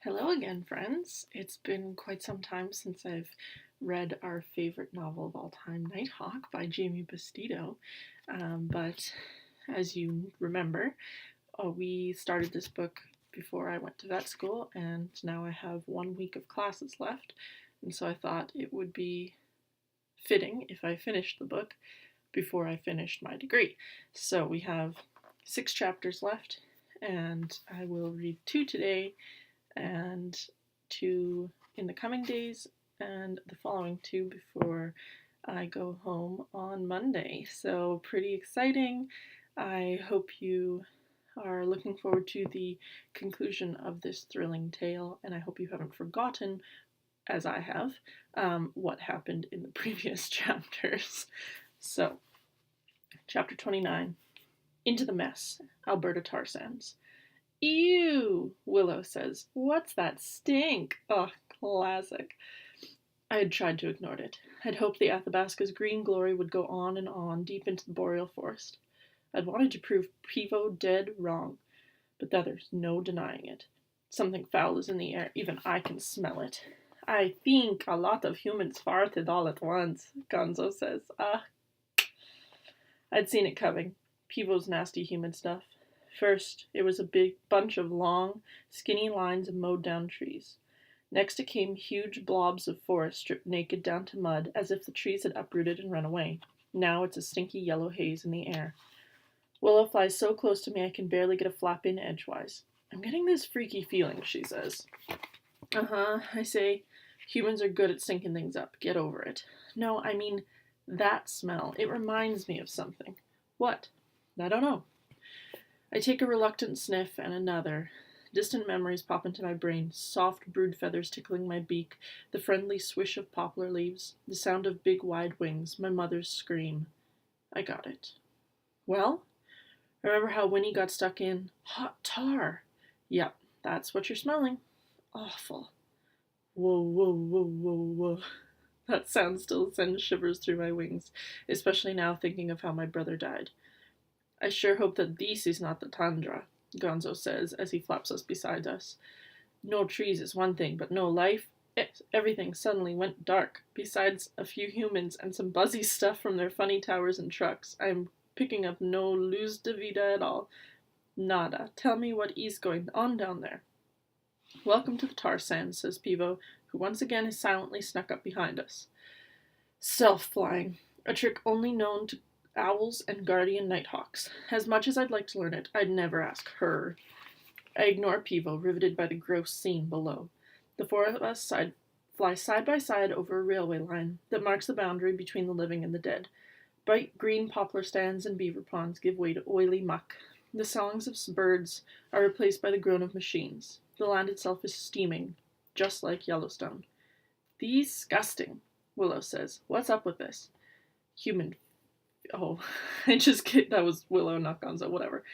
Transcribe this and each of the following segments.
Hello again, friends. It's been quite some time since I've read our favorite novel of all time, Nighthawk by Jamie Bastido. But as you remember, we started this book before I went to vet school, and now I have 1 week of classes left. And so I thought it would be fitting if I finished the book before I finished my degree. So we have 6 chapters left, and I will read 2 today and 2 in the coming days, and the following 2 before I go home on Monday. So, pretty exciting. I hope you are looking forward to the conclusion of this thrilling tale, and I hope you haven't forgotten, as I have, what happened in the previous chapters. So, chapter 29 Into the Mess, Alberta Tar Sands. Ew, Willow says. What's that stink? Oh, classic. I had tried to ignore it. I'd hoped the Athabasca's green glory would go on and on deep into the boreal forest. I'd wanted to prove Pivo dead wrong, but there's no denying it. Something foul is in the air. Even I can smell it. I think a lot of humans farted all at once, Gonzo says. I'd seen it coming. Pivo's nasty human stuff. First, it was a big bunch of long, skinny lines of mowed down trees. Next it came huge blobs of forest stripped naked down to mud, as if the trees had uprooted and run away. Now it's a stinky yellow haze in the air. Willow flies so close to me I can barely get a flap in edgewise. I'm getting this freaky feeling, she says. I say. Humans are good at stinking things up. Get over it. No, I mean that smell. It reminds me of something. What? I don't know. I take a reluctant sniff and another. Distant memories pop into my brain, soft brood feathers tickling my beak, the friendly swish of poplar leaves, the sound of big wide wings, my mother's scream. I got it. Well? Remember how Winnie got stuck in hot tar? Yep, that's what you're smelling. Awful. Whoa, whoa, whoa, whoa, whoa. That sound still sends shivers through my wings, especially now thinking of how my brother died. I sure hope that this is not the tundra, Gonzo says as he flaps us beside us. No trees is one thing, but no life? Everything suddenly went dark. Besides a few humans and some buzzy stuff from their funny towers and trucks, I'm picking up no luz de vida at all. Nada. Tell me what is going on down there. Welcome to the tar sands, says Pivo, who once again has silently snuck up behind us. Self-flying, a trick only known to owls and guardian nighthawks. As much as I'd like to learn it, I'd never ask her. I ignore Pivo, riveted by the gross scene below. The 4 of us fly side by side over a railway line that marks the boundary between the living and the dead. Bright green poplar stands and beaver ponds give way to oily muck. The songs of birds are replaced by the groan of machines. The land itself is steaming, just like Yellowstone. Disgusting, Willow says. What's up with this? Human. Oh, that was Willow, not Gonzo, whatever.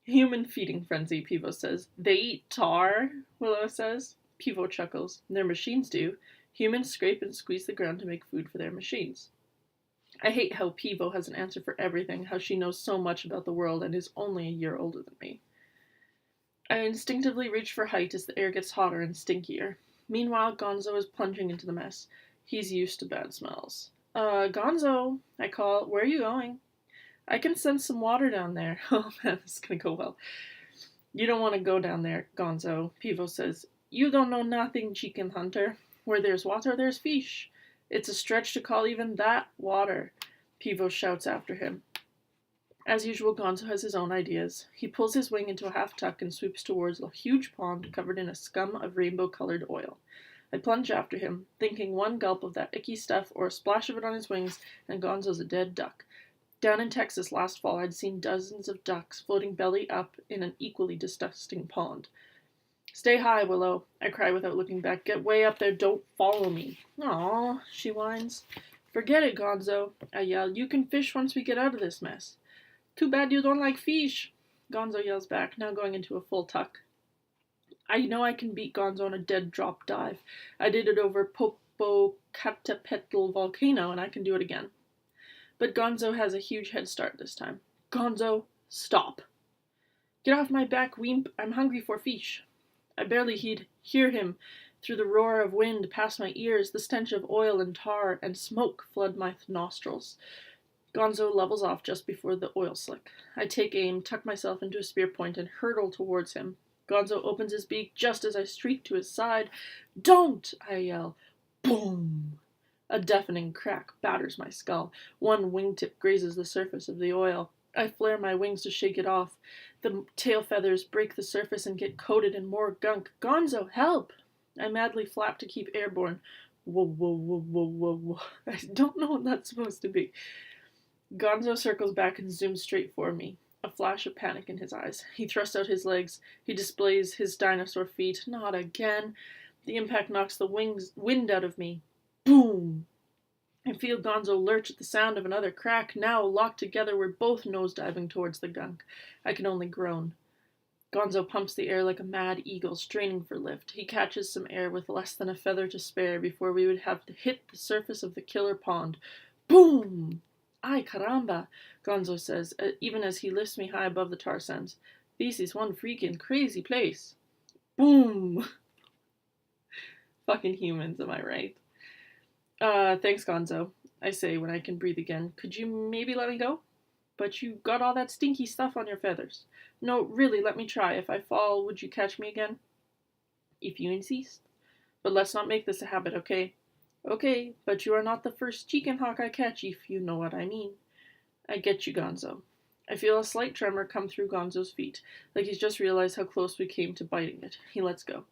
Human feeding frenzy, Pivo says. They eat tar, Willow says. Pivo chuckles. Their machines do. Humans scrape and squeeze the ground to make food for their machines. I hate how Pivo has an answer for everything, how she knows so much about the world and is only a year older than me. I instinctively reach for height as the air gets hotter and stinkier. Meanwhile, Gonzo is plunging into the mess. He's used to bad smells. Gonzo, I call. Where are you going? I can sense some water down there. Oh man, this is gonna go well. You don't want to go down there, Gonzo, Pivo says. You don't know nothing, chicken hunter. Where there's water, there's fish. It's a stretch to call even that water, Pivo shouts after him. As usual, Gonzo has his own ideas. He pulls his wing into a half-tuck and swoops towards a huge pond covered in a scum of rainbow-colored oil. I plunge after him, thinking one gulp of that icky stuff or a splash of it on his wings, and Gonzo's a dead duck. Down in Texas last fall, I'd seen dozens of ducks floating belly up in an equally disgusting pond. Stay high, Willow, I cry without looking back. Get way up there, don't follow me. Aw, she whines. Forget it, Gonzo, I yell. You can fish once we get out of this mess. Too bad you don't like fish, Gonzo yells back, now going into a full tuck. I know I can beat Gonzo on a dead drop dive. I did it over Popocatépetl volcano, and I can do it again. But Gonzo has a huge head start this time. Gonzo, stop. Get off my back, Weemp. I'm hungry for fish. I barely hear him. Through the roar of wind past my ears, the stench of oil and tar and smoke flood my nostrils. Gonzo levels off just before the oil slick. I take aim, tuck myself into a spear point, and hurtle towards him. Gonzo opens his beak just as I streak to his side. "Don't!" I yell. Boom! A deafening crack batters my skull. One wingtip grazes the surface of the oil. I flare my wings to shake it off. The tail feathers break the surface and get coated in more gunk. "Gonzo, help!" I madly flap to keep airborne. Whoa, whoa, whoa, whoa, whoa, whoa. I don't know what that's supposed to be. Gonzo circles back and zooms straight for me. A flash of panic in his eyes. He thrusts out his legs. He displays his dinosaur feet. Not again. The impact knocks the wind out of me. Boom! I feel Gonzo lurch at the sound of another crack. Now, locked together, we're both nosediving towards the gunk. I can only groan. Gonzo pumps the air like a mad eagle, straining for lift. He catches some air with less than a feather to spare before we would have to hit the surface of the killer pond. Boom! "Ay, caramba," Gonzo says, even as he lifts me high above the tar sands. "This is one freaking crazy place." Boom! Fucking humans, am I right? Thanks, Gonzo, I say when I can breathe again. "Could you maybe let me go?" "But you got all that stinky stuff on your feathers." "No, really, let me try. If I fall, would you catch me again?" "If you insist. But let's not make this a habit, okay?" "Okay, but you are not the first chicken hawk I catch, if you know what I mean." "I get you, Gonzo." I feel a slight tremor come through Gonzo's feet, like he's just realized how close we came to biting it. He lets go.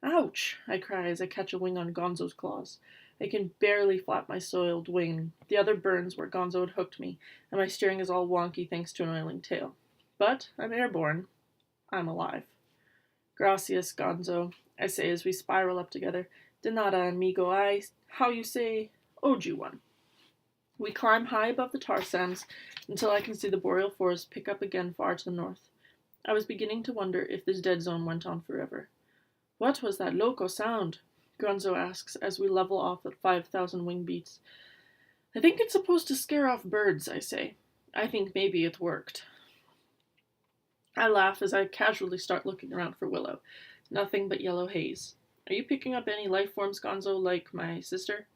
"Ouch!" I cry as I catch a wing on Gonzo's claws. I can barely flap my soiled wing. The other burns where Gonzo had hooked me, and my steering is all wonky thanks to an oiling tail. But I'm airborne. I'm alive. "Gracias, Gonzo," I say as we spiral up together. "De nada, amigo. How you say, owed you one." We climb high above the tar sands until I can see the boreal forest pick up again far to the north. I was beginning to wonder if this dead zone went on forever. "What was that loco sound?" Gonzo asks as we level off at 5,000 wing beats. "I think it's supposed to scare off birds," I say. I think maybe it worked. I laugh as I casually start looking around for Willow. Nothing but yellow haze. "Are you picking up any life forms, Gonzo, like my sister?"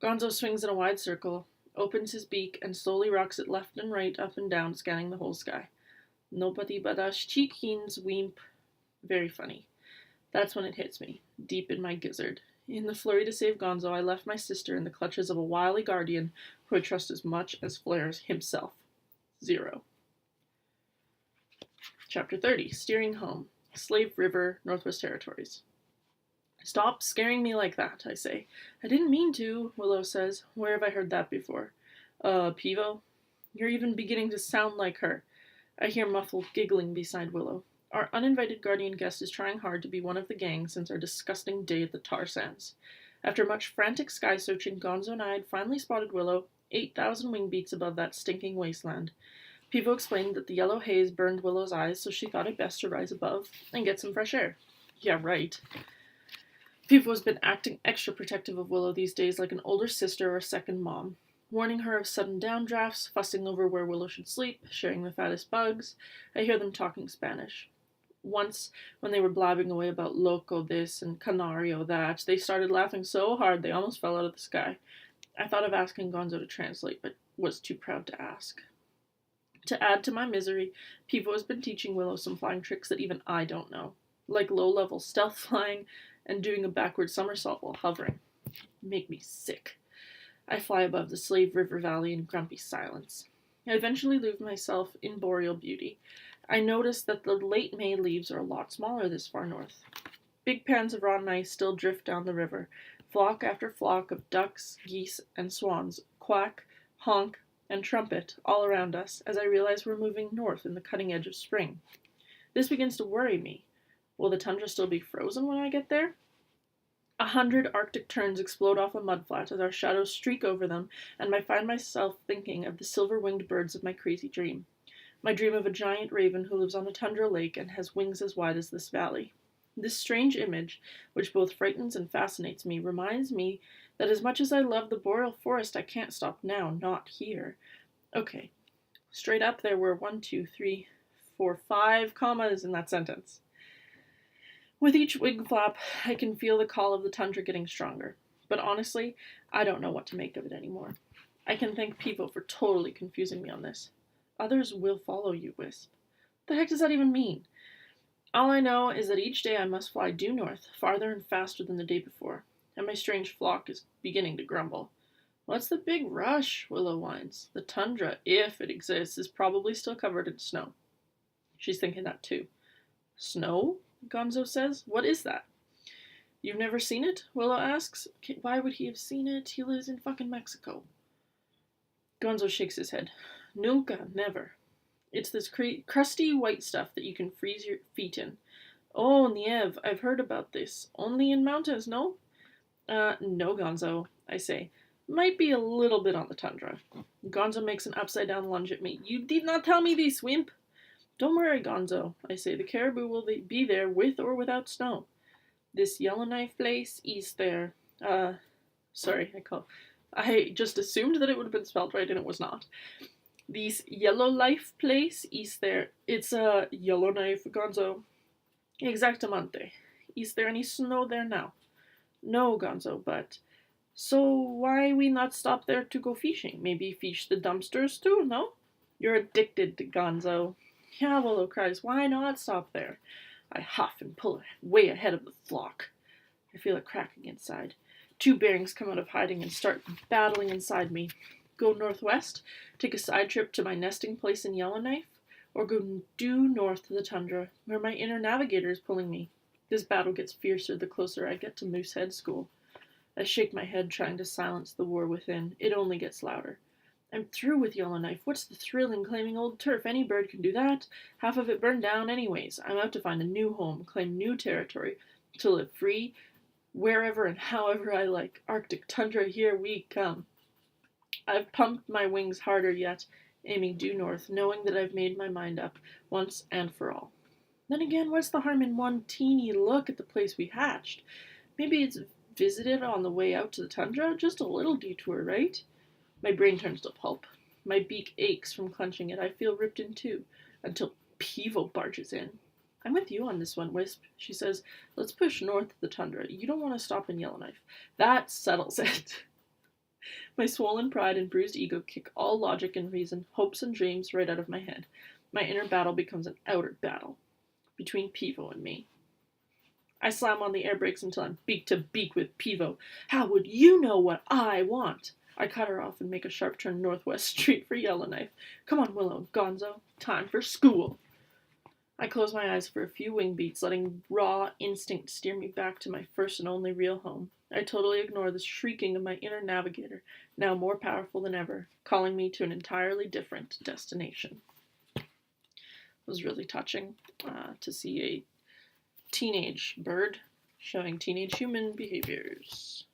Gonzo swings in a wide circle, opens his beak, and slowly rocks it left and right, up and down, scanning the whole sky. "Nobody but us chickens, wimp." Very funny. That's when it hits me, deep in my gizzard. In the flurry to save Gonzo, I left my sister in the clutches of a wily guardian who I trust as much as Flares himself. 0. Chapter 30. Steering Home. Slave River, Northwest Territories. "Stop scaring me like that," I say. "I didn't mean to," Willow says. Where have I heard that before? Pivo? You're even beginning to sound like her. I hear muffled giggling beside Willow. Our uninvited guardian guest is trying hard to be one of the gang since our disgusting day at the tar sands. After much frantic sky searching, Gonzo and I had finally spotted Willow, 8,000 wing beats above that stinking wasteland. Pivo explained that the yellow haze burned Willow's eyes, so she thought it best to rise above and get some fresh air. Yeah, right. Pivo has been acting extra protective of Willow these days, like an older sister or second mom, warning her of sudden downdrafts, fussing over where Willow should sleep, sharing the fattest bugs. I hear them talking Spanish. Once, when they were blabbing away about loco this and canario that, they started laughing so hard they almost fell out of the sky. I thought of asking Gonzo to translate, but was too proud to ask. To add to my misery, Pivo has been teaching Willow some flying tricks that even I don't know, like low-level stealth flying and doing a backward somersault while hovering. Make me sick. I fly above the Slave River Valley in grumpy silence. I eventually lose myself in boreal beauty. I notice that the late May leaves are a lot smaller this far north. Big pans of rotten ice still drift down the river. Flock after flock of ducks, geese, and swans quack, honk, and trumpet all around us as I realize we're moving north in the cutting edge of spring. This begins to worry me. Will the tundra still be frozen when I get there? 100 Arctic terns explode off a mudflat as our shadows streak over them, and I find myself thinking of the silver-winged birds of my crazy dream. My dream of a giant raven who lives on a tundra lake and has wings as wide as this valley. This strange image, which both frightens and fascinates me, reminds me that as much as I love the boreal forest, I can't stop now, not here. Okay, straight up there were 1, 2, 3, 4, 5 commas in that sentence. With each wing flap, I can feel the call of the tundra getting stronger. But honestly, I don't know what to make of it anymore. I can thank Pivo for totally confusing me on this. Others will follow you, Wisp. The heck does that even mean? All I know is that each day I must fly due north, farther and faster than the day before, and my strange flock is beginning to grumble. What's the big rush? Willow whines. The tundra, if it exists, is probably still covered in snow. She's thinking that too. Snow? Gonzo says. What is that? You've never seen it? Willow asks. Why would he have seen it? He lives in fucking Mexico. Gonzo shakes his head. Nunca, never. It's this crusty white stuff that you can freeze your feet in. Oh, Nieve, I've heard about this. Only in mountains, no? No, Gonzo, I say. Might be a little bit on the tundra. Gonzo makes an upside-down lunge at me. You did not tell me this, wimp. Don't worry, Gonzo, I say. The caribou will be there with or without snow. This Yellowknife place east there. I just assumed that it would have been spelled right and it was not. This Yellowknife place east there. It's a Yellowknife, Gonzo. Exactamente. Is there any snow there now? No, Gonzo, but... So why we not stop there to go fishing? Maybe fish the dumpsters too, no? You're addicted to Gonzo. Yeah, Willow cries, why not stop there? I huff and pull way ahead of the flock. I feel it cracking inside. Two bearings come out of hiding and start battling inside me. Go northwest, take a side trip to my nesting place in Yellowknife, or go due north to the tundra, where my inner navigator is pulling me. This battle gets fiercer the closer I get to Moosehead School. I shake my head, trying to silence the war within. It only gets louder. I'm through with Yellowknife. What's the thrill in claiming old turf? Any bird can do that. Half of it burned down anyways. I'm out to find a new home, claim new territory, to live free, wherever and however I like. Arctic tundra, here we come. I've pumped my wings harder yet, aiming due north, knowing that I've made my mind up once and for all. Then again, what's the harm in one teeny look at the place we hatched? Maybe it's visited on the way out to the tundra? Just a little detour, right? My brain turns to pulp. My beak aches from clenching it. I feel ripped in two, until Pivo barges in. I'm with you on this one, Wisp. She says, let's push north to the tundra. You don't want to stop in Yellowknife. That settles it. My swollen pride and bruised ego kick all logic and reason, hopes and dreams right out of my head. My inner battle becomes an outer battle between Pivo and me. I slam on the air brakes until I'm beak to beak with Pivo. How would you know what I want? I cut her off and make a sharp turn northwest straight for Yellowknife. Come on, Willow, Gonzo, time for school. I close my eyes for a few wing beats, letting raw instinct steer me back to my first and only real home. I totally ignore the shrieking of my inner navigator, now more powerful than ever, calling me to an entirely different destination. It was really touching to see a teenage bird showing teenage human behaviors.